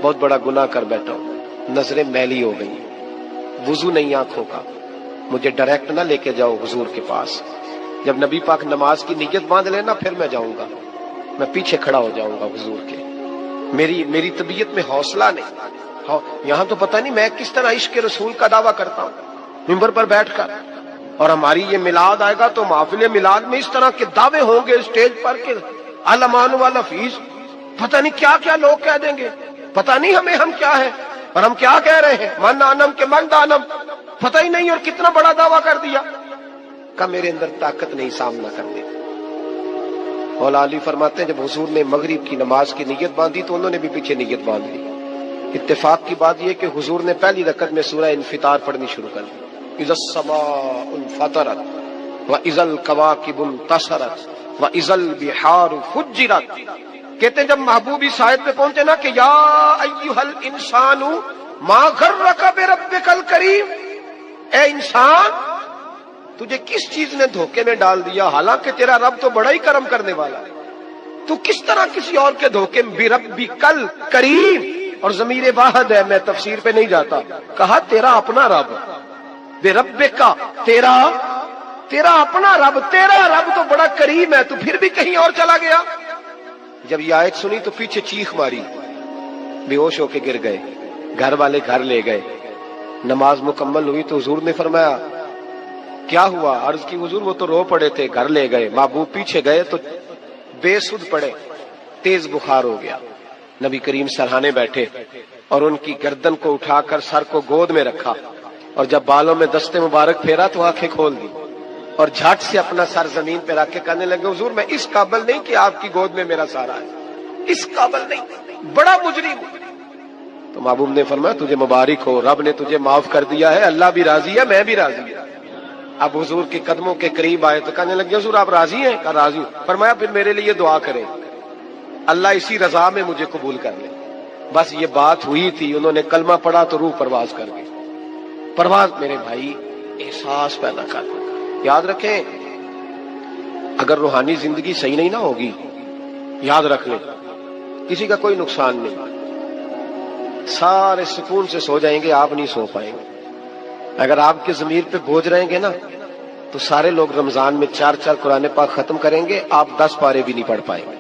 بہت بڑا گناہ کر بیٹھا ہوں, نظریں میلی ہو گئی, وضو نہیں آنکھوں کا, مجھے ڈائریکٹ نہ لے کے جاؤ حضور کے پاس. جب نبی پاک نماز کی نیت باندھ لینا پھر میں جاؤں گا, میں پیچھے کھڑا ہو جاؤں گا حضور کے. میری طبیعت میں حوصلہ نہیں. یہاں تو پتہ نہیں میں کس طرح عشق رسول کا دعویٰ کرتا ہوں ممبر پر بیٹھ کر, اور ہماری یہ میلاد آئے گا تو محفل میلاد میں اس طرح کے دعوے ہوں گے اسٹیج پر کہ علمان والحفیظ, پتہ نہیں کیا کیا لوگ کہہ دیں گے. پتہ نہیں ہم کیا ہے اور ہم کیا کہہ رہے ہیں, من آنم کے من دانم, پتہ ہی نہیں, اور کتنا بڑا دعویٰ کر دیا. کہ میرے اندر طاقت نہیں سامنا کرنے. مولا علی فرماتے ہیں جب حضور نے مغرب کی نماز کی نیت باندھی تو انہوں نے بھی پیچھے نیت باندھ لی. اتفاق کی بات یہ کہ حضور نے پہلی رکعت میں سورہ انفطار پڑھنی شروع کر دی, اذا السماء انفطرت واذا الكواكب انتصرت واذا البحار فجرت. کہتے ہیں جب محبوب اس آیت پہ پہنچے نا کہ یا ایھا الانسان ما غرک بربک الکریم, اے انسان تجھے کس چیز نے دھوکے میں ڈال دیا, حالانکہ تیرا رب تو بڑا ہی کرم کرنے والا ہے, تو کس طرح کسی اور کے دھوکے میں بربک الکریم, اور ضمیر واحد ہے، میں تفسیر پہ نہیں جاتا. کہا تیرا اپنا رب، بے رب کا، تیرا اپنا رب، تیرا رب تو بڑا کریم ہے، تو پھر بھی کہیں اور چلا گیا. جب یہ آیت سنی تو پیچھے چیخ ماری، بے ہوش ہو کے گر گئے. گھر والے گھر لے گئے. نماز مکمل ہوئی تو حضور نے فرمایا کیا ہوا؟ عرض کی حضور وہ تو رو پڑے تھے. گھر لے گئے. محبوب پیچھے گئے تو بے سدھ پڑے، تیز بخار ہو گیا. نبی کریم سرہانے بیٹھے اور ان کی گردن کو اٹھا کر سر کو گود میں رکھا، اور جب بالوں میں دستے مبارک پھیرا تو آنکھیں کھول دی اور جھٹ سے اپنا سر زمین پہ رکھ کے کہنے لگے حضور میں اس قابل نہیں کہ آپ کی گود میں میرا سارا ہے، اس قابل نہیں، بڑا مجرم. تو محبوب نے فرمایا تجھے مبارک ہو، رب نے تجھے معاف کر دیا ہے، اللہ بھی راضی ہے، میں بھی راضی ہوں. اب حضور کے قدموں کے قریب آئے تو کہنے لگے حضور آپ راضی ہیں؟ کہا راضی ہوں. فرمایا پھر میرے لیے دعا کریں، اللہ اسی رضا میں مجھے قبول کر لے. بس یہ بات ہوئی تھی، انہوں نے کلمہ پڑھا تو روح پرواز کر گئی. پرواز میرے بھائی احساس پیدا کر. یاد رکھیں اگر روحانی زندگی صحیح نہیں نہ ہوگی، یاد رکھ لیں کسی کا کوئی نقصان نہیں، سارے سکون سے سو جائیں گے، آپ نہیں سو پائیں گے. اگر آپ کے ضمیر پہ بوجھ رہیں گے نا تو سارے لوگ رمضان میں 4 قرآن پاک ختم کریں گے، آپ 10 پارے بھی نہیں پڑھ پائیں گے.